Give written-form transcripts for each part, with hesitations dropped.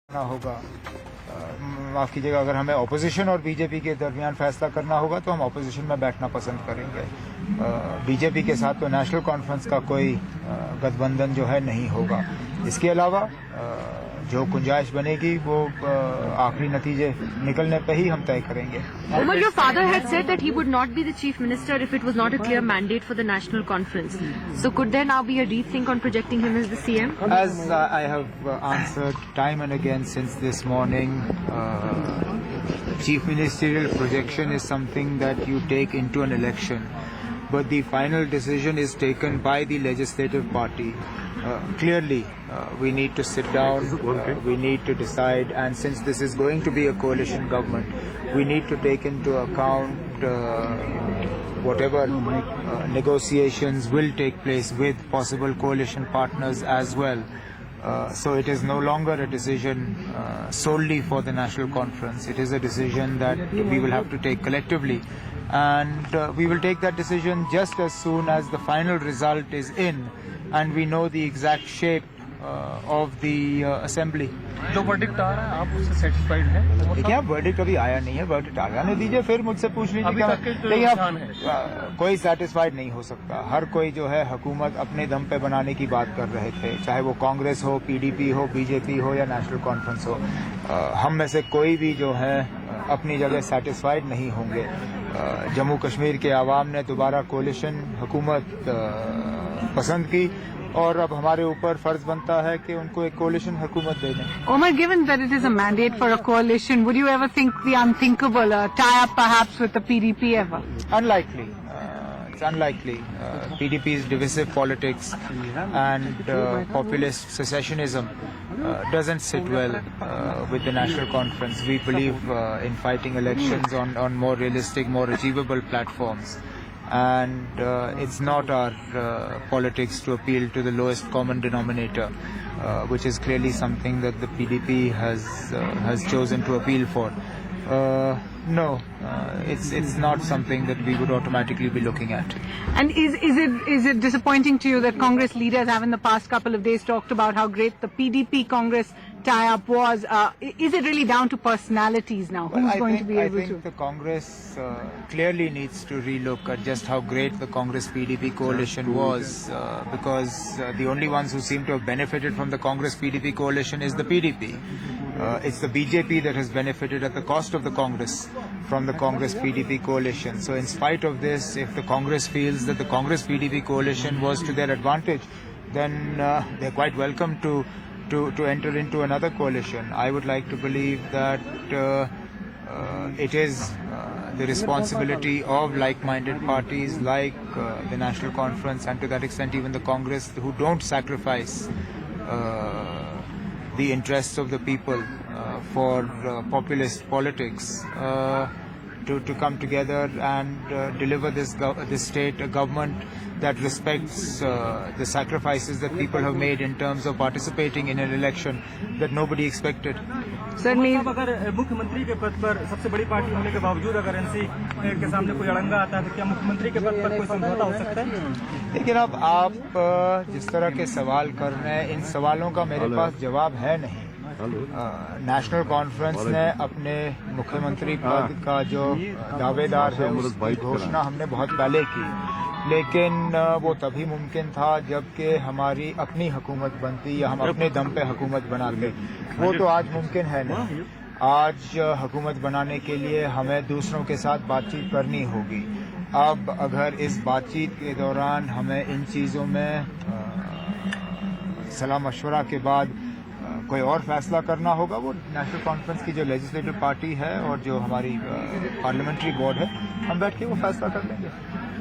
करना होगा, माफ़ कीजिएगा, अगर हमें ऑपोजिशन और बीजेपी के दरमियान फैसला करना होगा तो हम ऑपोजिशन में बैठना पसंद करेंगे। बीजेपी के साथ तो नेशनल कॉन्फ्रेंस का कोई गठबंधन जो है नहीं होगा। इसके अलावा जो गुंजाइश बनेगी वो आखिरी नतीजे निकलने पे ही हम तय करेंगे। Umar, your father had said that he would not be the chief minister if it was not a clear mandate for the national conference. So could there now be a rethink on projecting him as the CM? As I have answered time and again since this morning, chief ministerial projection is something that you take into an election, but the final decision is taken by the legislative party. Clearly, we need to sit down, we need to decide, and since this is going to be a coalition government, we need to take into account whatever negotiations will take place with possible coalition partners as well. So it is no longer a decision solely for the national conference. It is a decision that we will have to take collectively, and we will take that decision just as soon as the final result is in and we know the exact shape of the assembly. जो verdict आ रहा है आप उससे satisfied हैं? देखिए, आप verdict अभी आया नहीं है, वर्डिक्ट आने दीजिए, फिर मुझसे पूछ लीजिए। अभी तक के जो निशान है कोई सेटिस्फाइड नहीं हो सकता। हर कोई जो है हुकूमत अपने दम पे बनाने की बात कर रहे थे, चाहे वो कांग्रेस हो, पीडीपी हो, बीजेपी हो या नेशनल कॉन्फ्रेंस हो। हम में से कोई भी जो है अपनी जगह सेटिस्फाइड नहीं होंगे। जम्मू कश्मीर के आवाम ने दोबारा कोलिशन हुकूमत पसंद की और अब हमारे ऊपर फर्ज बनता है कि उनको एक कोलिशन हुकूमत दे दें। Omar, given that it is a mandate for a coalition, would you ever think the unthinkable, tie up perhaps with the PDP ever? Unlikely. It's unlikely. PDP's divisive politics and populist secessionism doesn't sit well with the national conference. We believe in fighting elections on more realistic, more achievable platforms. And it's not our politics to appeal to the lowest common denominator, which is clearly something that the PDP has chosen to appeal for. No, it's not something that we would automatically be looking at. And is it disappointing to you that Congress leaders have in the past couple of days talked about how great the PDP Congress tie-up was? Is it really down to personalities now? Well, Who's going to be able to? I think the Congress clearly needs to relook at just how great the Congress-PDP coalition was, because the only ones who seem to have benefited from the Congress-PDP coalition is the PDP. It's the BJP that has benefited at the cost of the Congress from the Congress-PDP coalition. So in spite of this, if the Congress feels that the Congress-PDP coalition was to their advantage, then they're quite welcome to enter into another coalition. I would like to believe that it is the responsibility of like-minded parties like the National Conference and to that extent even the Congress who don't sacrifice the interests of the people for populist politics to come together and deliver this state a government that respects the sacrifices that people have made in terms of participating in an election that nobody expected. Certainly. अगर मुख्यमंत्री के पद पर सबसे बड़ी party होने के बावजूद अगर एनसी के सामने कोई अड़ंगा आता है तो क्या मुख्यमंत्री के पद पर कोई समझौता हो सकता है? लेकिन अब आप जिस तरह के सवाल कर रहे हैं, इन सवालों का मेरे पास जवाब है नहीं। नेशनल कॉन्फ्रेंस ने अपने मुख्यमंत्री पद का जो दावेदार है उसकी घोषणा हमने बहुत पहले की, लेकिन वो तभी मुमकिन था जबकि हमारी अपनी हुकूमत बनती या हम अपने दम पे हुकूमत बनाते। वो तो आज मुमकिन है नहीं। आज हुकूमत बनाने के लिए हमें दूसरों के साथ बातचीत करनी होगी। अब अगर इस बातचीत के दौरान हमें इन चीज़ों में सलाह मशवरा के बाद कोई और फैसला करना होगा, वो नेशनल कॉन्फ्रेंस की जो लेजिस्लेटिव पार्टी है और जो हमारी पार्लियामेंट्री बोर्ड है, हम बैठ के वो फैसला कर लेंगे।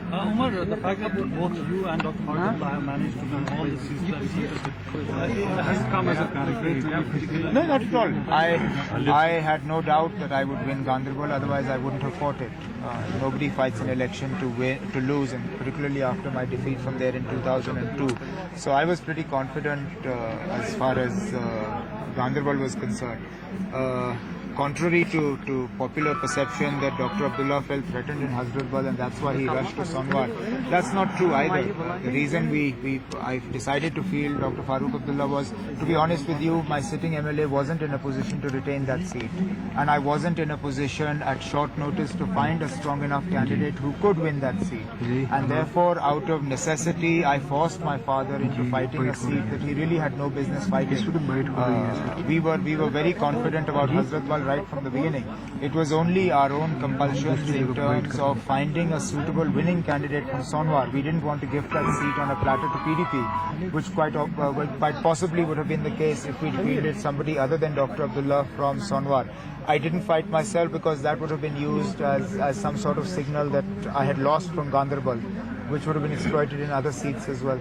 Umar, the fact that both you and Dr. Martin have managed to win all the seats has come as a character. No, not at all. I had no doubt that I would win Gandarbal, otherwise I wouldn't have fought it. Nobody fights an election to lose, and particularly after my defeat from there in 2002. So I was pretty confident as far as Gandarbal was concerned. contrary to popular perception that Dr. Abdullah felt threatened in Hazratbal and that's why he rushed to Sonwar. That's not true either. The reason I decided to field Dr. Farooq Abdullah was, to be honest with you, my sitting MLA wasn't in a position to retain that seat. And I wasn't in a position at short notice to find a strong enough candidate who could win that seat. And therefore, out of necessity, I forced my father into fighting a seat that he really had no business fighting. We were very confident about Hazratbal right from the beginning. It was only our own compulsions in terms of finding a suitable winning candidate from Sonwar. We didn't want to gift that seat on a platter to PDP, which quite possibly would have been the case if we'd fielded somebody other than Dr. Abdullah from Sonwar. I didn't fight myself because that would have been used as some sort of signal that I had lost from Ganderbal, which would have been exploited in other seats as well.